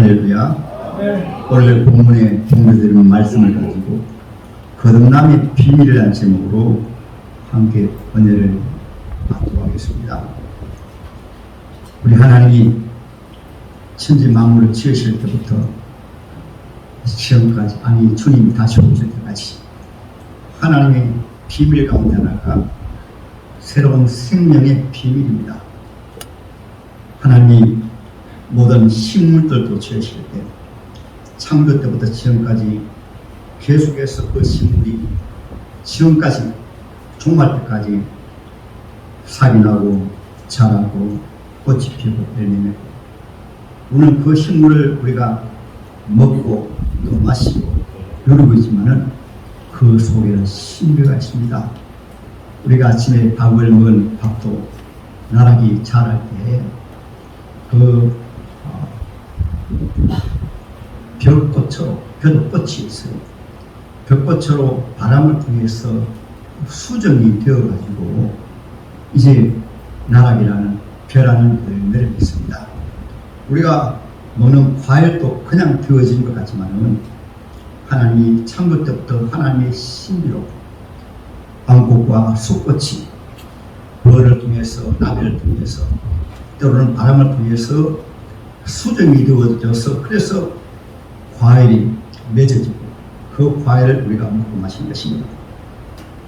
할렐루야. 오늘 본문에 공부드리는 말씀을 가지고 거듭남의 비밀이라는 제목으로 함께 은혜를 받도록 하겠습니다. 우리 하나님이 천지 만물을 지으실 때부터 지금까지, 아니 주님이 다시 오실 때까지 하나님의 비밀 가운데 하나가 새로운 생명의 비밀입니다. 하나님이 모든 식물들도 지으실 때 창조 때부터 지금까지 계속해서 그 식물이 지금까지 종말 때까지 살이 나고 자라고 꽃이 피고 열매맺고, 우리는 그 식물을 우리가 먹고 또 마시고 누리고 있지만은 그 속에는 신비가 있습니다. 우리가 아침에 밥을 먹은 밥도 나락이 자랄 때 벽꽃으로, 벼꽃이 있어요. 벽꽃으로 바람을 통해서 수정이 되어가지고 이제 나락이라는 벼라는 열매를 맺습니다. 우리가 먹는 과일도 그냥 되어지는 것 같지만은 하나님이 창조 때부터 하나님의 신비로 왕꽃과 숫꽃이 벌을 통해서, 나비를 통해서, 때로는 바람을 통해서 수정이 되어져서 그래서 과일이 맺어지고 그 과일을 우리가 먹고 마시는 것입니다.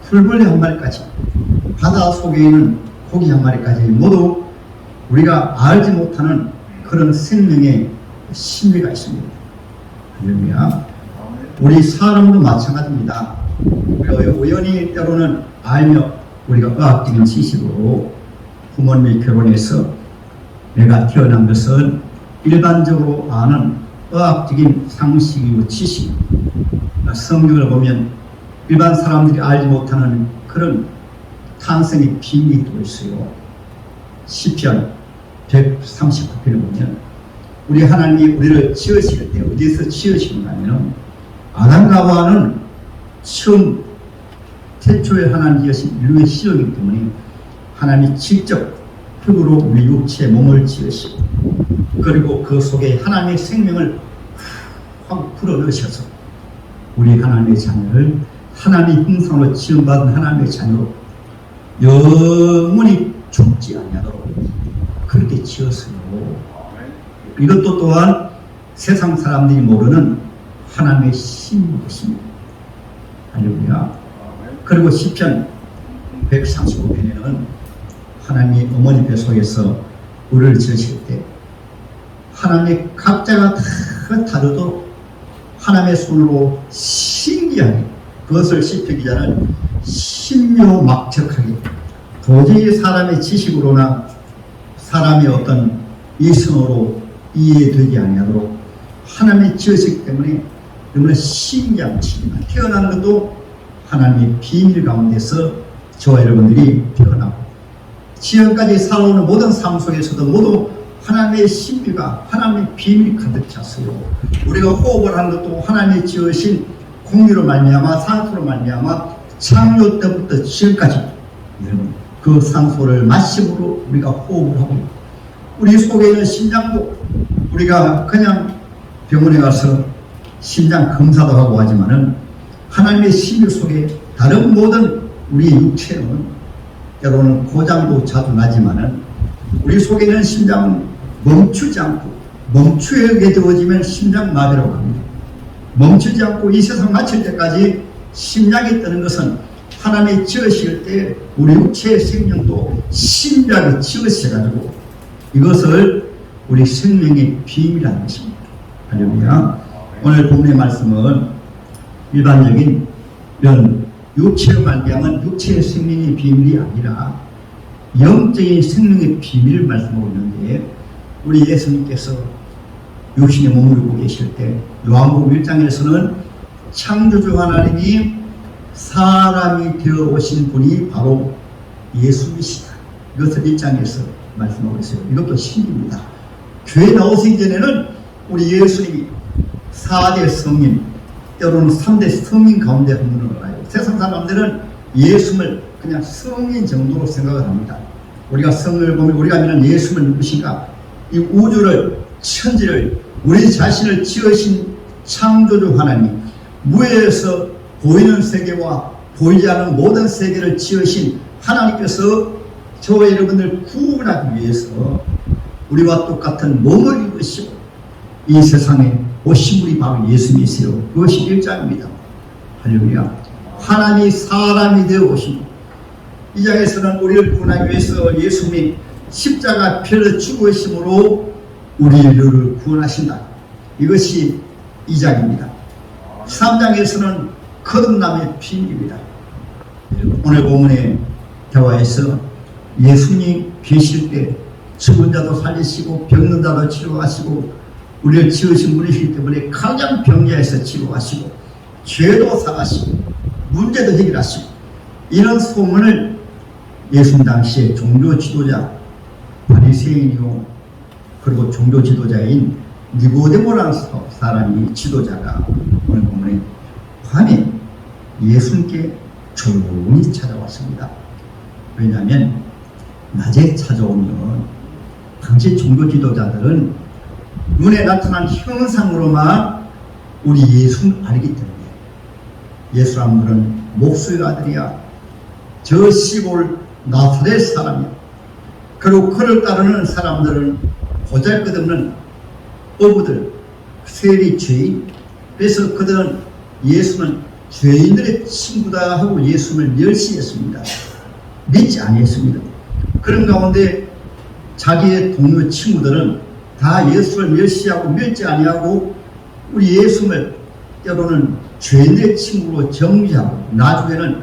풀벌레 한 마리까지, 바다 속에 있는 고기 한 마리까지 모두 우리가 알지 못하는 그런 생명의 신비가 있습니다. 할렐루야. 우리 사람도 마찬가지입니다. 우리가 우연히 때로는 알며 우리가 의학적인 지식으로 부모님이 결혼해서 내가 태어난 것은 일반적으로 아는 의학적인 상식이고 지식, 성경을 보면 일반 사람들이 알지 못하는 그런 탄생의 비밀이 또 있어요. 시편 139편을 보면 우리 하나님이 우리를 지으실 때 어디에서 지으시는가 하면 아담과 하와는 처음 태초에 하나님 지으신 인류의 시작이기 때문에 하나님이 직접 흙으로 우리 육체의 몸을 지으시고, 그리고 그 속에 하나님의 생명을 확 불어넣으셔서 우리 하나님의 자녀를 하나님의 형상으로 지음받은 하나님의 자녀로 영원히 죽지 아니하도록 그렇게 지었어요. 이것도 또한 세상 사람들이 모르는 하나님의 신인 것입니다. 할렐루야. 그리고 시편 135편에는 하나님이 어머니 뱃속에서 우리를 지으실 때 하나님의 각자가 다 다르도 하나님의 손으로 신기하게, 그것을 시편 기자는 신묘막측하게, 도저히 사람의 지식으로나 사람의 어떤 이성으로 이해되지 아니하도록 하나님이 지으시기 때문에 너무나 신기한 것입니다. 태어난 것도 하나님의 비밀 가운데서 저와 여러분들이 태어나고 지금까지 살아오는 모든 삶 속에서도 모두 하나님의 신비가, 하나님의 비밀이 가득 찼어요. 우리가 호흡을 하는 것도 하나님이 지으신 공기로 말미암아, 산소로 말미암아 창조 때부터 지금까지 여러분 그 산소를 마심으로 우리가 호흡을 하고 있고, 우리 속에 있는 심장도 우리가 그냥 병원에 가서 심장 검사도 하고 하지만은 하나님의 신비 속에 다른 모든 우리의 육체는 때로는 고장도 자주 나지만은 우리 속에 있는 심장은 멈추지 않고, 멈추게 되어지면 심장마비라고 합니다. 멈추지 않고 이 세상 마칠 때까지 심장이 뜨는 것은 하나님이 지으실 때 우리 육체의 생명도 신비하게 지으셔가지고 이것을 우리 생명의 비밀이라는 것입니다. 할렐루야. 오늘 본문의 말씀은 일반적인 이런 육체로 말미암은 육체의 생명의 비밀이 아니라 영적인 생명의 비밀을 말씀하고 있는데, 우리 예수님께서 육신의 몸을 입고 계실 때 요한복음 1장에서는 창조주 하나님이 사람이 되어 오신 분이 바로 예수이시다, 이것을 1장에서 말씀하고 있어요. 이것도 신비입니다. 교회 나오시기 전에는 우리 예수님이 4대 성인, 때로는 3대 성인 가운데 한 분으로 알아요. 세상 사람들은 예수를 그냥 성인 정도로 생각을 합니다. 우리가 성을 보면 우리가 믿는 예수는 누구신가? 이 우주를, 천지를 우리 자신을 지으신 창조주 하나님, 무에서 보이는 세계와 보이지 않는 모든 세계를 지으신 하나님께서 저와 여러분들 구원하기 위해서 우리와 똑같은 몸을 입으시고 이 세상에 오신 분이 바로 예수님이세요. 그것이 1장입니다. 할렐루야. 하나님이 사람이 되어 오신 이 장에서는 우리를 구원하기 위해서 예수님이 십자가 피를 죽으심으로 우리를 구원하신다. 이것이 2장입니다. 3장에서는 거듭남의 비밀입니다. 오늘 본문의 대화에서 예수님 계실 때 죽은 자도 살리시고 병든 자도 치료하시고 우리를 지으신 분이시기 때문에 가장 병자에서 치료하시고 죄도 사하시고 문제도 해결하시고 이런 소문을 예수님 당시에 종교 지도자 바리새인이요 그리고 종교 지도자인 니고데모라는 사람이 지도자가 오늘 본문에 밤에 예수님께 조용히 찾아왔습니다. 왜냐하면 낮에 찾아오면 당시 종교 지도자들은 눈에 나타난 형상으로만 우리 예수를 알기 때문에 예수란 분은 목수의 아들이야, 저 시골 나사렛 사람이야. 그리고 그를 따르는 사람들은 보잘것없는 어부들, 세리 죄인. 그래서 그들은 예수는 죄인들의 친구다 하고 예수를 멸시했습니다. 믿지 아니했습니다. 그런 가운데 자기의 동료 친구들은 다 예수를 멸시하고 믿지 아니하고 우리 예수를 때로는 죄인의 친구로 정죄하고 나중에는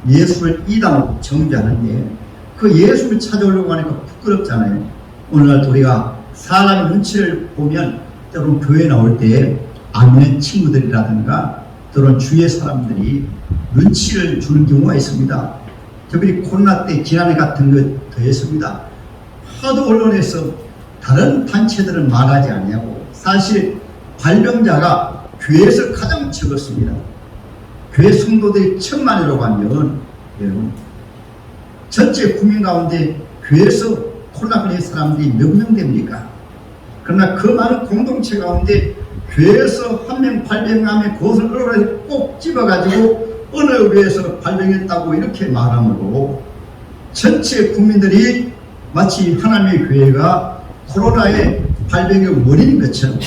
예수를 이단으로 정죄하는데 그 예수를 찾아오려고 하니까 부끄럽잖아요. 오늘날 우리가 사람의 눈치를 보면 때로는 교회 나올 때 안 믿는 친구들이라든가 또는 주위의 사람들이 눈치를 주는 경우가 있습니다. 특별히 코로나 때 지난해 같은 것 더했습니다. 하도 언론에서 다른 단체들은 말하지 않냐고. 사실 발병자가 교회에서 가장 적었습니다. 교회 성도들이 1000만이라고 하면 여러분 전체 국민 가운데 교회에서 코로나 걸린 사람들이 몇 명 됩니까? 그러나 그 많은 공동체 가운데 교회에서 한 명 발병하면 그것을 언론에 꼭 집어가지고 어느 교회에서 발병했다고 이렇게 말하므로 전체 국민들이 마치 하나님의 교회가 코로나의 발병의 원인인 것처럼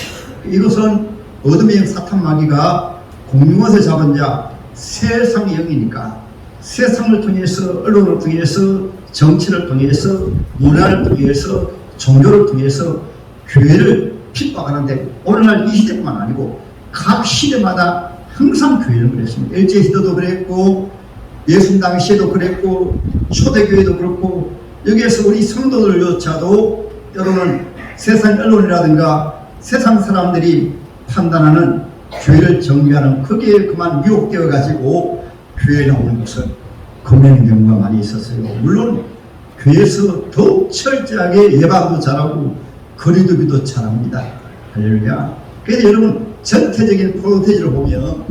이것은 어둠의 사탄 마귀가 공중에서 잡은 자 세상의 영이니까 세상을 통해서 언론을 통해서 정치를 통해서 문화를 통해서 종교를 통해서 교회를 핍박하는데 오늘날 이 시대뿐만 아니고 각 시대마다 항상 교회는 그랬습니다. 일제시대도 그랬고 예수님 당시에도 그랬고 초대교회도 그렇고 여기에서 우리 성도들조차도 때로는 세상 언론이라든가 세상 사람들이 판단하는 교회를 정죄하는 거기에 그만 미혹되어 가지고 교회에 나오는 것을 겁내는 경우가 많이 있었어요. 물론 교회에서 더욱 철저하게 예방도 잘하고 거리두기도 잘합니다. 할렐루야. 그래서 여러분 전체적인 프로테이지를 보면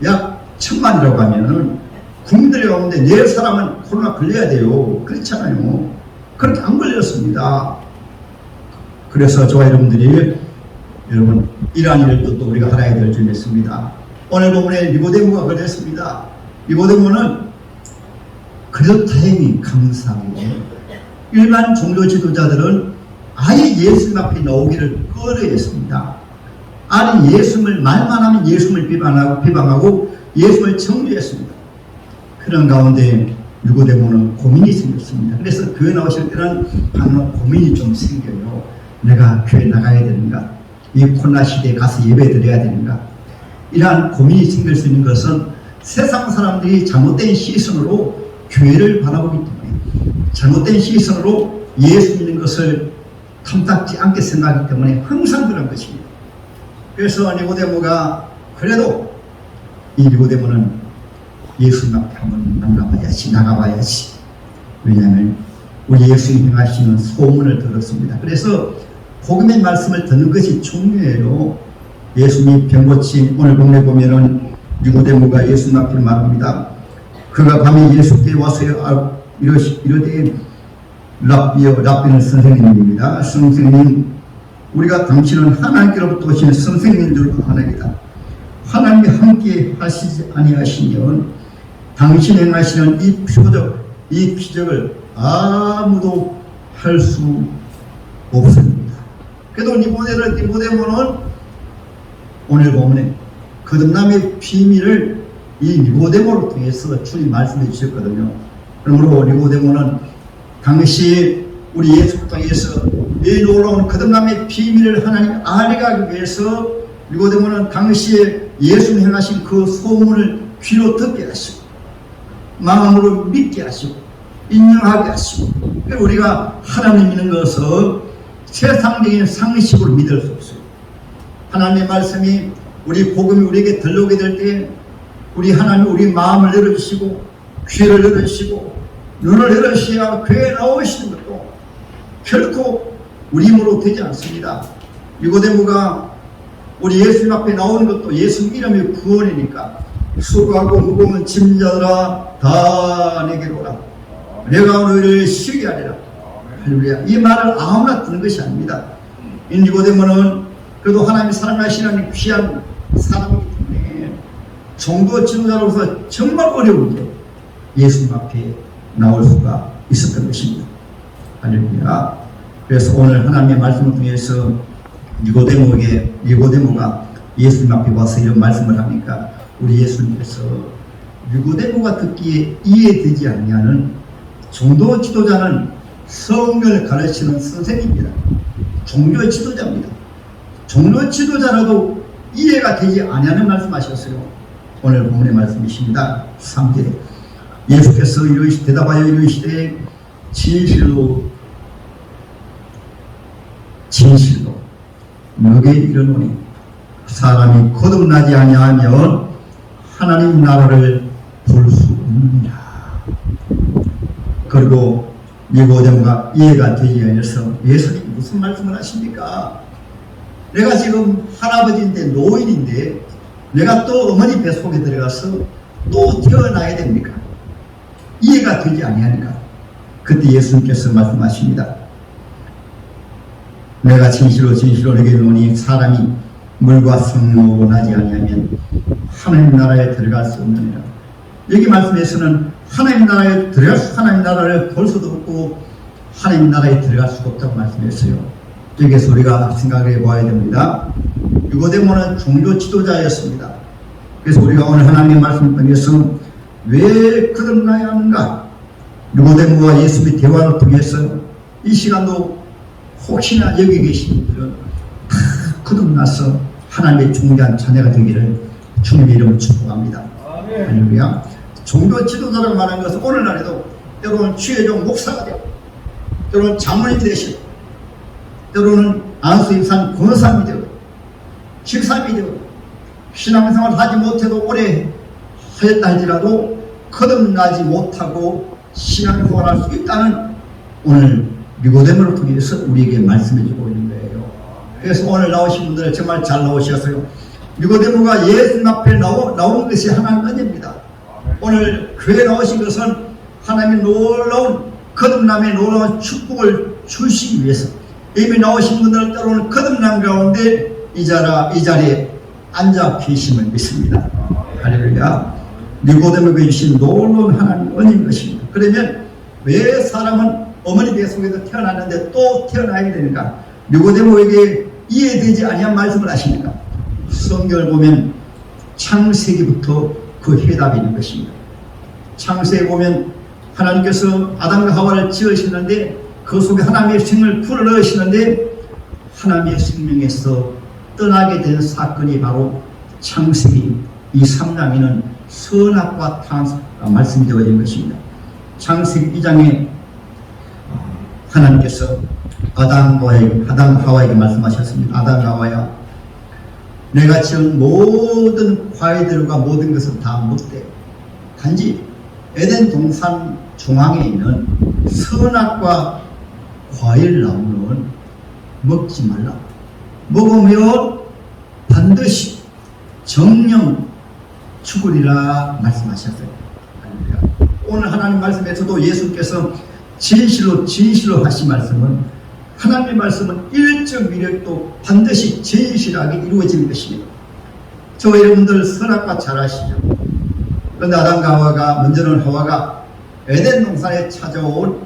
약 1000만이라고 하면은 국민들이 가운데 4사람은 코로나 걸려야 돼요. 그렇잖아요. 그렇게 안 걸렸습니다. 그래서 저와 여러분들이 여러분 이러한 일도 또 우리가 알아야 될 점이 있습니다. 오늘 본문에 니고데모가 걸렸습니다. 니고데모는 그래도 다행히 감사하게 일반 종교 지도자들은 아예 예수님 앞에 나오기를 꺼려했습니다. 아니 예수님을 말만 하면 예수님을 비방하고 예수님을 정죄했습니다. 그런 가운데 니고데모는 고민이 생겼습니다. 그래서 교회 나오실 때는 항상 고민이 좀 생겨요. 내가 교회 나가야 되는가? 이 코로나 시대에 가서 예배 드려야 되는가? 이러한 고민이 생길 수 있는 것은 세상 사람들이 잘못된 시선으로 교회를 바라보기 때문에 잘못된 시선으로 예수 믿는 것을 탐탁지 않게 생각하기 때문에 항상 그런 것입니다. 그래서 니고데모가 그래도 이 니고데모는 예수님 앞에 한번 나가봐야지. 왜냐하면 우리 예수님이 하시는 소문을 들었습니다. 그래서 복음의 말씀을 듣는 것이 중요해요. 예수님이 병 고친 오늘 본문에 보면은 니고데모가 예수님 앞에 말합니다. 그가 밤에 예수께 와서 이르되 랍비여, 랍비는 선생님입니다. 선생님 우리가 당신은 하나님께로부터 오신 선생님인 줄 아나이다. 하나님이 함께 하시지 아니하시면 당신 행하시는 이 기적을 아무도 할 수 없습니다. 그래도 니고데모는 오늘 본문에 거듭남의 비밀을 이 니고데모를 통해서 주님 말씀해 주셨거든요. 그러므로 니고데모는 당시 우리 예수를 통해서 이 놀라운 거듭남의 비밀을 하나님 알아가기 위해서 니고데모는 당시에 예수 행하신 그 소문을 귀로 듣게 하시고 마음으로 믿게 하시고 인정하게 하시고, 우리가 하나님 믿는 것을 세상적인 상식으로 믿을 수 없어요. 하나님의 말씀이 우리 복음이 우리에게 들려오게 될 때 우리 하나님 우리 마음을 열어주시고 귀를 열어주시고 눈을 열어주셔야 교회에 나오시는 것도 결코 우리 힘으로 되지 않습니다. 니고데모가 우리 예수님 앞에 나오는 것도 예수님 이름의 구원이니까 수고하고 무거운 짐자들아 다 내게로 오라. 내가 너희를 쉬게 하리라. 할렐루야. 이 말을 아무나 듣는 것이 아닙니다. 이 니고데모는 그래도 하나님이 사랑하시는 귀한 사람이기 때문에 종교 지도자로서 정말 어려운데 예수님 앞에 나올 수가 있었던 것입니다. 할렐루야. 그래서 오늘 하나님의 말씀을 통해서 니고데모가 예수님 앞에 와서 이런 말씀을 하니까 우리 예수님께서 니고데모가 듣기에 이해되지 않냐는 종교 지도자는 성경을 가르치는 선생님입니다. 종교 지도자입니다. 종교 지도자라도 이해가 되지 않냐는 말씀하셨어요. 오늘 본문의 말씀이십니다. 3절에 예수께서 대답하여 이르시되 진실로 너게 이르노니 사람이 거듭나지 아니하면 하나님 나라를 볼 수 없느니라. 그리고 니고데모가 이해가 되지 않아서 예수님 무슨 말씀을 하십니까? 내가 지금 할아버지인데 노인인데 내가 또 어머니 뱃속에 들어가서 또 태어나야 됩니까? 이해가 되지 아니하니까 그때 예수님께서 말씀하십니다. 내가 진실로 너에게 이르노니 사람이 물과 성령으로 나지 아니하면 하나님 나라에 들어갈 수 없느니라. 여기 말씀에서는 하나님 나라를 볼 수도 없고 하나님 나라에 들어갈 수도 없다고 말씀했어요. 여기서 우리가 생각해 봐야 됩니다. 니고데모는 종교 지도자였습니다. 그래서 우리가 오늘 하나님의 말씀을 통해서 왜 거듭나야 하는가? 니고데모와 예수님의 대화를 통해서 이 시간도 혹시나 여기 계신 분들은 다 거듭나서 하나님의 중대한 자녀가 되기를 주님의 이름으로 축복합니다. 할렐루야. 종교 지도자라고 말하는 것은 오늘날에도 때로는 주의종 목사가 되고 때로는 장로님이 되시고 때로는 안수임산 권사님이 되고 집사님이 되고 신앙생활을 하지 못해도 오래 하였다 할지라도 거듭나지 못하고 신앙생활을 할 수 있다는 오늘 니고데모를 통해서 우리에게 말씀해주고 있는 거예요. 그래서 오늘 나오신 분들 정말 잘 나오셨어요. 니고데모가 예수님 앞에 나온 것이 하나님 은혜입니다. 오늘 교회에 나오신 것은 하나님의 놀라운 거듭남의 놀라운 축복을 주시기 위해서 이미 나오신 분들 때로는 거듭남 가운데 이 자리에 앉아 계심을 믿습니다. 할렐루야. 니고데모에게 주신 놀라운 하나님 은혜인 것입니다. 그러면 왜 사람은 어머니 뱃속에서 태어났는데 또 태어나야 되는가? 니고데모에게 이해되지 아니한 말씀을 하십니까? 성경을 보면 창세기부터 그 해답이 있는 것입니다. 창세기에 보면 하나님께서 아담과 하와를 지으시는데 그 속에 하나님의 생명을 불어넣으시는데 하나님의 생명에서 떠나게 된 사건이 바로 창세기 이 3장에는 선악과 타악가 말씀이 되어 있는 것입니다. 창세기 2장에 하나님께서 아담 하와에게 말씀하셨습니다. 아담 하와야 내가 지은 모든 과일들과 모든 것은 다 먹되 단지 에덴 동산 중앙에 있는 선악과 과일 나무는 먹지 말라. 먹으면 반드시 정령 죽으리라 말씀하셨어요. 오늘 하나님 말씀에서도 예수께서 진실로 하신 말씀은 하나님의 말씀은 일정 미력도 반드시 진실하게 이루어지는 것입니다. 저 여러분들 선악과 잘 아시죠? 그런데 아담과 하와가, 먼저는 하와가 에덴 동산에 찾아온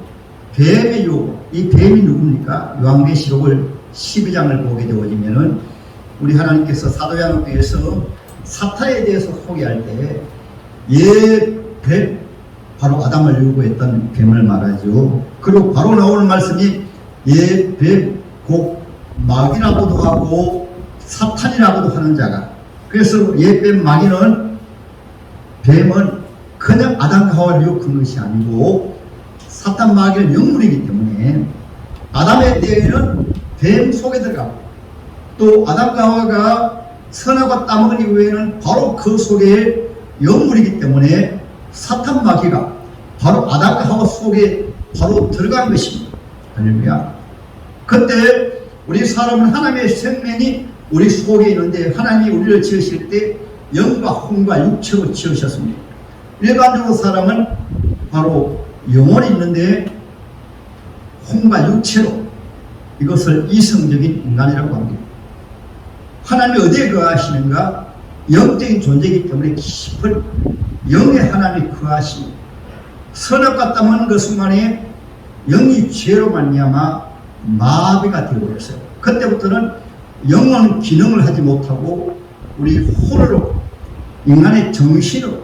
뱀의 유혹, 이 뱀이 누굽니까? 요한계시록을 12장을 보게 되어지면은 우리 하나님께서 사도행전에서 사탄에 대해서 소개할 때 뱀, 바로 아담을 유혹했던 뱀을 말하죠. 그리고 바로 나오는 말씀이 뱀, 곧 마귀라고도 하고 사탄이라고도 하는 자가. 그래서 뱀, 마귀는 뱀은 그냥 아담과 하와를 유혹한 것이 아니고 사탄, 마귀는 영물이기 때문에 아담의 때에는 뱀 속에 들어가고 또 아담과 하와가 선악과 따먹은 이후에는 바로 그 속에 영물이기 때문에 사탄, 마귀가 바로 아담과 하와 속에 바로 들어간 것입니다. 할렐루야. 그때 우리 사람은 하나님의 생명이 우리 속에 있는데 하나님이 우리를 지으실 때 영과 혼과 육체로 지으셨습니다. 일반적으로 사람은 바로 영혼이 있는데 혼과 육체로, 이것을 이성적인 인간이라고 합니다. 하나님이 어디에 거하시는가? 영적인 존재이기 때문에 깊은 영의 하나님이 거하십니다. 선악과 따먹는 그 순간에 영이 죄로 말미암아 마비가 되어버렸어요. 그때부터는 영은 기능을 하지 못하고 우리 혼으로, 인간의 정신으로,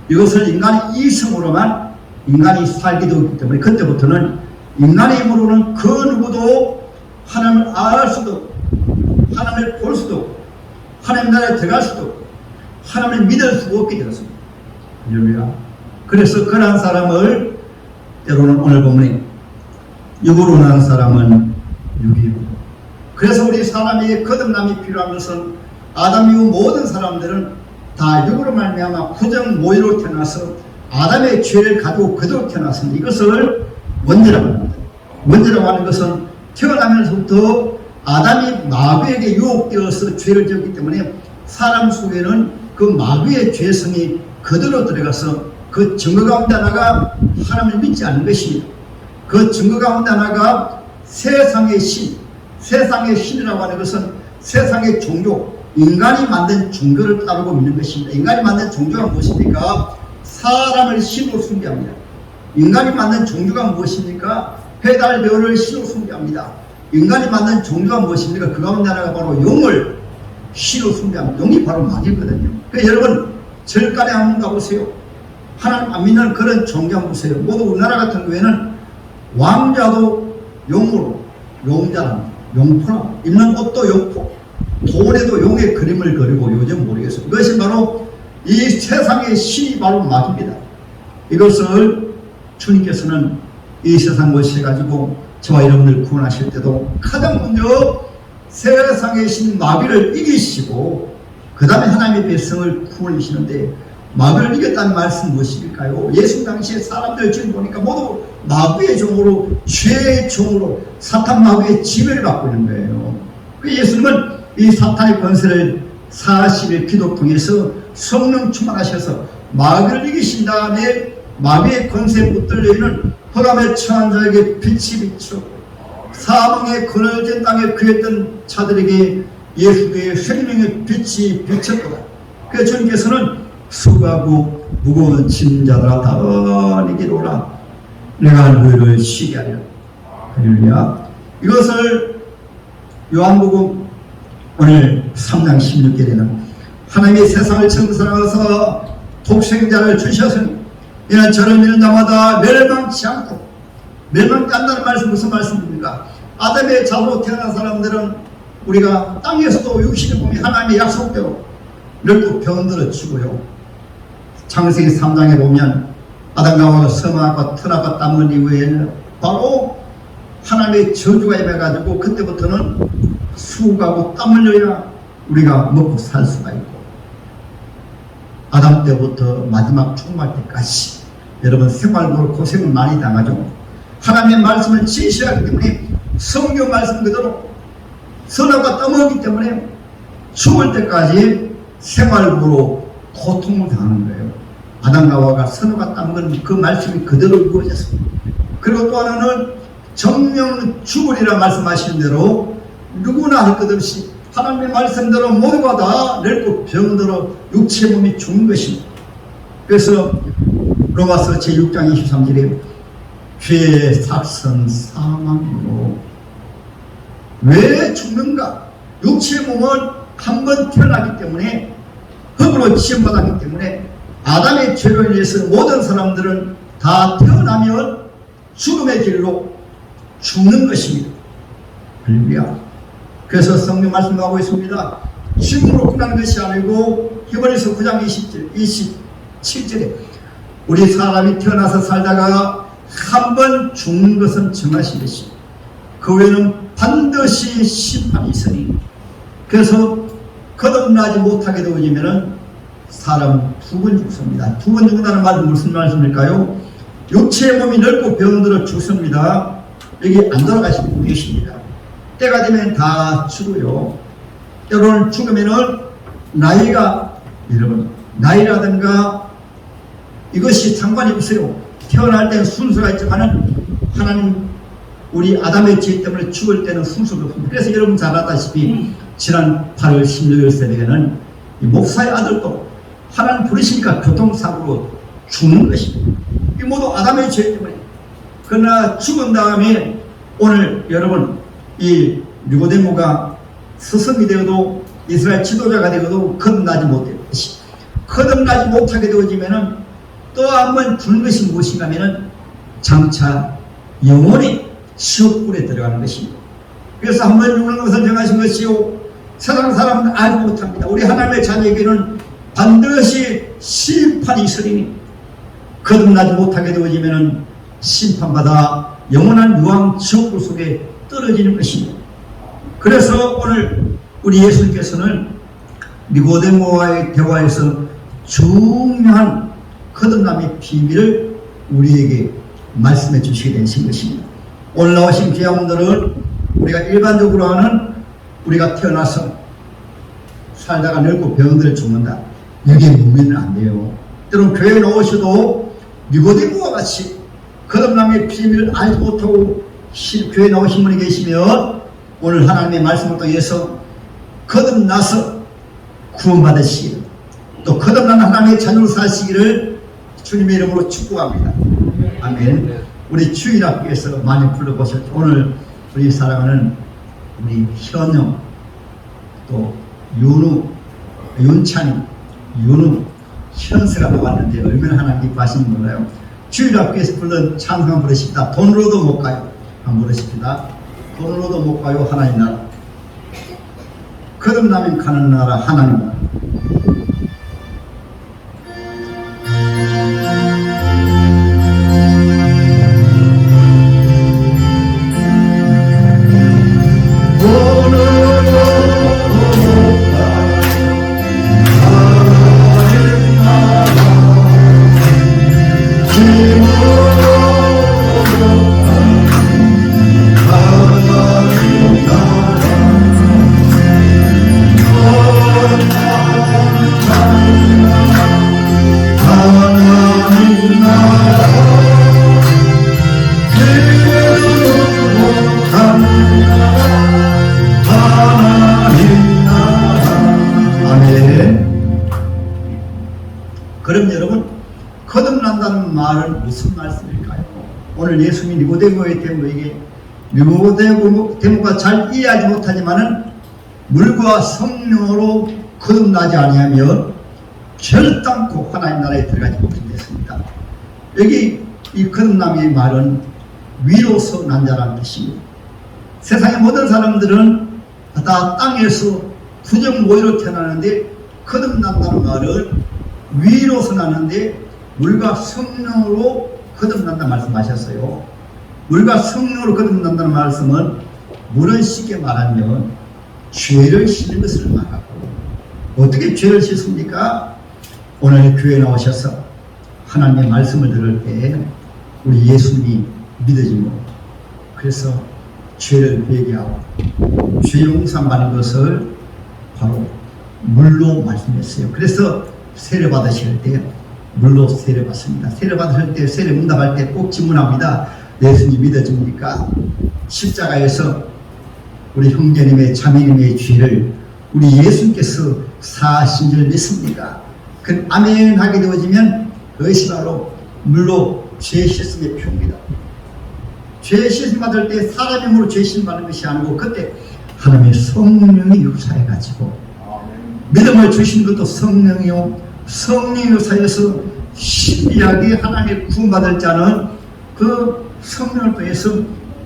이것을 인간의 이성으로만 인간이 살게 되었기 때문에 그때부터는 인간의 힘으로는 그 누구도 하나님을 알 수도 없고 하나님을 볼 수도 없고 하나님 나라에 들어갈 수도 없고 하나님을 믿을 수가 없게 되었습니다. 할렐루야. 그래서 그러한 사람을 때로는 오늘 본문에 육으로 난 사람은 육이요. 그래서 우리 사람에게 거듭남이 필요한 것은 아담 이후 모든 사람들은 다 육으로 말미암아 부정 모의로 태어나서 아담의 죄를 가지고 그대로 태어났습니다. 이것을 원죄라고 합니다. 원죄라고 하는 것은 태어나면서부터 아담이 마귀에게 유혹되어서 죄를 지었기 때문에 사람 속에는 그 마귀의 죄성이 그대로 들어가서 그 증거 가운데 하나가 하나님을 믿지 않는 것입니다. 그 증거 가운데 하나가 세상의 신, 세상의 신이라고 하는 것은 세상의 종교, 인간이 만든 종교를 따르고 믿는 것입니다. 인간이 만든 종교가 무엇입니까? 사람을 신으로 숭배합니다. 인간이 만든 종교가 무엇입니까? 해달별을 신으로 숭배합니다. 인간이 만든 종교가 무엇입니까? 그 가운데 하나가 바로 용을 신으로 숭배합니다. 용이 바로 마귀거든요. 그러니까 여러분 절간에 한번 가보세요. 하나님 안 믿는 그런 종교 한번 보세요. 모두 우리나라 같은 경우에는 왕자도 용으로, 용자랍니다. 용포나 입는 옷도 용포, 돈에도 용의 그림을 그리고 요즘 모르겠어요. 이것이 바로 이 세상의 신이 바로 마귀입니다. 이것을 주님께서는 이 세상 것이가지고 저와 여러분들 구원하실 때도 가장 먼저 세상의 신 마귀를 이기시고 그 다음에 하나님의 백성을 구원하시는데 마귀를 이겼다는 말씀 무엇일까요? 예수 당시에 사람들 지금 보니까 모두 마귀의 종으로, 죄의 종으로 사탄 마귀의 지배를 받고 있는 거예요. 그 예수님은 이 사탄의 권세를 40일 기도 통해서 성령 충만하셔서 마귀를 이기신 다음에 마귀의 권세에 붙들려 있는 흑암에 처한 자에게 빛이 비추어 사망의 그늘진 땅에 그였던 자들에게 예수의 생명의 빛이 비쳤도다. 그래서 주님께서는 수고하고 무거운 짐 자들아 다 이기로라, 내가 너희를 쉬게 하리라. 할렐루야. 이것을 요한복음 오늘 3장 16절에는 하나님이 세상을 처음 사랑하사 독생자를 주셨으니 이는 저를 믿는 자마다 멸망치 않고, 멸망치 않는다는 말씀 무슨 말씀입니까? 아담의 자손으로 태어난 사람들은 우리가 땅에서도 육신을 보면 하나님의 약속대로 늙고 병들어 죽어요. 창세기 3장에 보면 아담과 하와가 선악과 선악과 따먹은 이후에는 바로 하나님의 저주가 임해가지고 그때부터는 수고하고 땀 흘려야 우리가 먹고 살 수가 있고, 아담 때부터 마지막 총말 때까지 여러분 생활적으로 고생을 많이 당하죠. 하나님의 말씀을 진실하기 때문에 성경 말씀 그대로 선악과 따먹기 때문에 죽을 때까지 생활적으로 고통을 당하는 거예요. 아담과 하와가 선악과 따먹은 그 말씀이 그대로 이루어졌습니다. 그리고 또 하나는 정령 죽으리라 말씀하신 대로 누구나 할 것 없이 하나님의 말씀대로 모두가 다 늙고 병들어 육체 몸이 죽는 것입니다. 그래서 로마서 제6장 23절에 죄의 삭선 사망으로 왜 죽는가? 육체 몸은 한 번 태어나기 때문에 흙으로 지음받았기 때문에 아담의 죄로 인해서 모든 사람들은 다 태어나면 죽음의 길로 죽는 것입니다. 할렐루야. 그래서 성경 말씀하고 있습니다. 죽음으로 끝나는 것이 아니고 히브리서 9장 27절에 우리 사람이 태어나서 살다가 한 번 죽는 것은 정하신 것이고 그 외에는 반드시 심판이 있으니 그래서 거듭나지 못하게 되어지면은 사람 두 번 죽습니다. 두 번 죽는다는 말은 무슨 말씀일까요? 육체의 몸이 늙고 병들어 죽습니다. 여기 안 돌아가시는 분이 계십니다. 때가 되면 다 죽어요. 때로는 죽으면은 나이가 여러분 나이라든가 이것이 상관이 없어요. 태어날 때는 순서가 있지만은 하나님 우리 아담의 죄 때문에 죽을 때는 순서가 없습니다. 그래서 여러분 잘 아다시피 지난 8월 16일 새벽에는 이 목사의 아들도 하나님 부르시니까 교통사고로 죽는 것입니다. 이 모두 아담의 죄 때문에. 그러나 죽은 다음에 오늘 여러분 이 니고데모가 스승이 되어도 이스라엘 지도자가 되어도 거듭나지 못했듯이 거듭나지 못하게 되어지면은 또 한 번 죽는 것이 무엇인가면은 장차 영원히 지옥불에 들어가는 것입니다. 그래서 한 번 죽는 것을 정하신 것이요 세상 사람은 알지 못합니다. 우리 하나님의 자녀에게는 반드시 심판이 있으리니 거듭나지 못하게 되어지면은 심판받아 영원한 유황 지옥불 속에 떨어지는 것입니다. 그래서 오늘 우리 예수님께서는 니고데모와의 대화에서 중요한 거듭남의 비밀을 우리에게 말씀해 주시게 되신 것입니다. 오늘 나오신 귀하분들은 우리가 일반적으로 하는 우리가 태어나서 살다가 늙고 병들어 죽는다. 여기에 묻으면 안 돼요. 때론 교회에 나오셔도 니고데모와 같이 거듭남의 비밀을 알지 못하고 교회에 나오신 분이 계시면 오늘 하나님의 말씀을 통해서 거듭나서 구원받으시기를 또 거듭난 하나님의 자녀로 사시기를 주님의 이름으로 축복합니다. 아멘. 우리 주일학교에서 많이 불러보셨죠. 오늘 우리 사랑하는 우리 현영 또 윤우 윤찬이 윤우 현세가 나왔는데 얼마나 하나님 기뻐하시는 몰라요. 주일학교에서 불른 찬송 부르십니다. 돈으로도 못 가요. 한번 부르십니다. 돈으로도 못 가요. 하나님 나라 거듭나면 가는 나라 하나님 나라. 그럼 여러분 거듭난다는 말은 무슨 말씀일까요? 오늘 예수님이 니고데모가 잘 이해하지 못하지만은 물과 성령으로 거듭나지 아니하면 결단코 하나님 나라에 들어가지 못하겠습니다. 여기 이 거듭남의 말은 위로서 난 자라는 것입니다. 세상의 모든 사람들은 다 땅에서 부정모의로 태어나는데 거듭난다는 말은 위로서 나는데 물과 성령으로 거듭난다 말씀하셨어요. 물과 성령으로 거듭난다는 말씀은 물은 쉽게 말하면 죄를 씻는 것을 말하고 어떻게 죄를 씻습니까? 오늘 교회에 나오셔서 하나님의 말씀을 들을 때 우리 예수님이 믿어지고 그래서 죄를 회개하고 죄 용서받는 것을 바로 물로 말씀했어요. 그래서 세례 받으실 때 물로 세례 받습니다. 세례 받으실 때 세례 응답할 때 꼭 질문합니다. 예수님 믿어집니까? 십자가에서 우리 형제님의 자매님의 죄를 우리 예수님께서 사하신 줄 믿습니까? 그 아멘 하게 되어지면 그것이 바로 물로 죄 씻음의 표입니다. 죄 씻음 받을 때 사람의 힘으로 죄 씻음 받는 것이 아니고 그때 하나님의 성령이 역사해 가지고 믿음을 주신 것도 성령이요 성령이 역사해서 신비하게 하나님의 구원받을 자는 그 성령을 통해서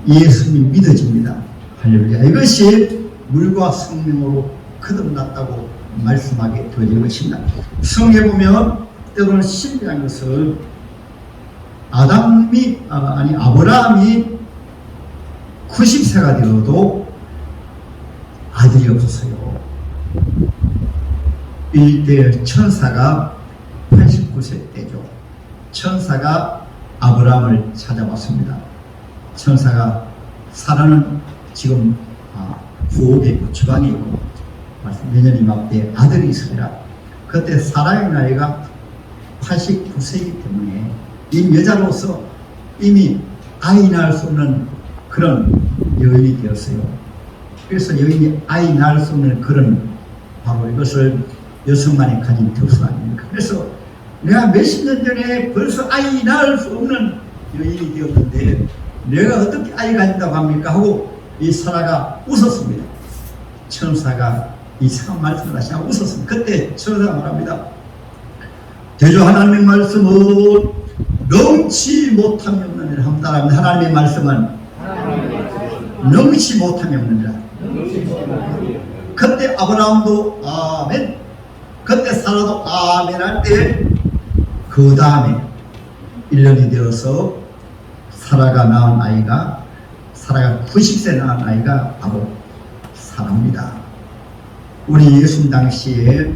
예수님이 믿어집니다. 할렐루야. 이것이 물과 성령으로 거듭났다고 말씀하게 되어진 것입니다. 성경에 보면 때로는 신비한 것을 아브라함이 90세가 되어도 아들이 없었어요. 이때 천사가 89세 때죠. 천사가 아브라함을 찾아왔습니다. 천사가 사라는 지금 부엌에 있고 주방에 있고 내년 이맘때 아들이 있으리라. 그때 사라의 나이가 89세이기 때문에 이 여자로서 이미 아이 낳을 수 없는 그런 여인이 되었어요. 그래서 여인이 아이 낳을 수 없는 그런 바로 이것을 여성만이 가진 특수 아닙니까? 그래서 내가 몇십 년 전에 벌써 아이 낳을 수 없는 여인이 되었는데 내가 어떻게 아이 가진다고 합니까? 하고 이 사라가 웃었습니다. 천사가 이상한 말씀을 하시고 웃었습니다. 그때 천사가 말합니다. 대저 하나님의 말씀은 넘치 못함이 없느니라. 한번 따라합니다. 하나님의 말씀은 넘치 못함이 없느니라. 그때 아브라함도 아멘, 그때 사라도 아멘 할 때 그 다음에 1년이 되어서 사라가 낳은 아이가 사라가 90세 낳은 아이가 바로 사라입니다. 우리 예수님 당시에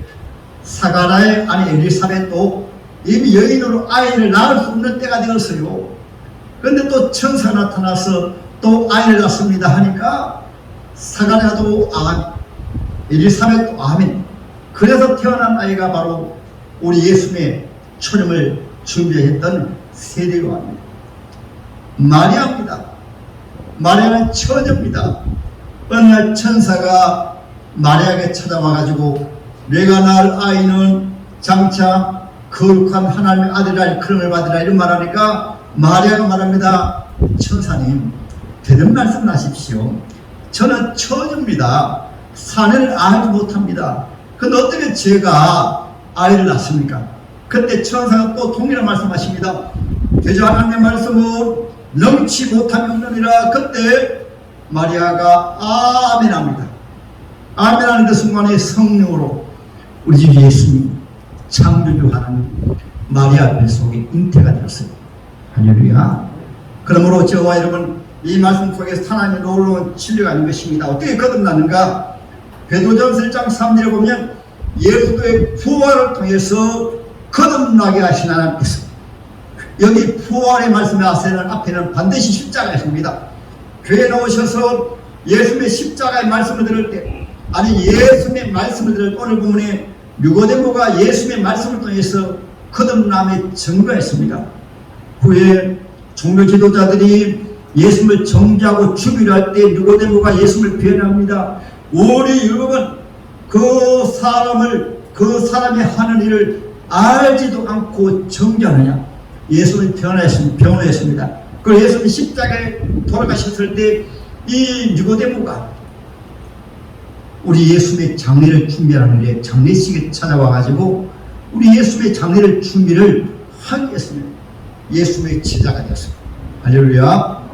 사가라의 아내 엘리사벳도 이미 여인으로 아이를 낳을 수 없는 때가 되었어요. 그런데 또 천사가 나타나서 또 아이를 낳습니다 하니까 사가랴도 아멘, 엘리사벳도 아멘. 그래서 태어난 아이가 바로 우리 예수님의 초림을 준비했던 세례요한입니다. 마리아입니다. 마리아는 처녀입니다. 어느 날 천사가 마리아에게 찾아와가지고 내가 낳을 아이는 장차 거룩한 하나님의 아들이라 그름을 받으라 이런 말하니까 마리아가 말합니다. 천사님 되는 말씀 하십시오. 저는 처녀입니다. 사내를 알지 못합니다. 근데 어떻게 제가 아이를 낳습니까? 그때 천사가 또 동일한 말씀하십니다. 대저 하나님의 말씀은 넘치 못함이 없느니라. 그때 마리아가 아멘 합니다. 아멘 하는 그 순간에 성령으로 우리 집 예수님 창조주 하나님 마리아 뱃속에 잉태가 되었어요. 할렐루야. 그러므로 저와 여러분 이 말씀 속에서 하나님의 놀라운 진리가 있는 것입니다. 어떻게 거듭나는가? 베드로전서 1장 3절에 보면 예수의 부활을 통해서 거듭나게 하신 하나님께서 여기 부활의 말씀에 앞에는 반드시 십자가가 있습니다. 교회에 나오셔서 예수님의 십자가의 말씀을 들을 때 아니 예수님의 말씀을 들을 때 오늘 본문에 니고데모가 예수님의 말씀을 통해서 거듭남의 증거했습니다. 후에 종교 지도자들이 예수님을 정죄하고 죽이려 할 때 니고데모가 예수님을 변합니다. 우리 여러분 그 사람이 하는 일을 알지도 않고 정죄하느냐? 예수님이 변호했습니다. 그 예수님이 십자가에 돌아가셨을 때 이 니고데모가 우리 예수님의 장례를 준비하는 일에 장례식에 찾아와가지고 우리 예수님의 장례를 준비를 하게 했습니다. 예수님의 제자가 되었습니다. 할렐루야.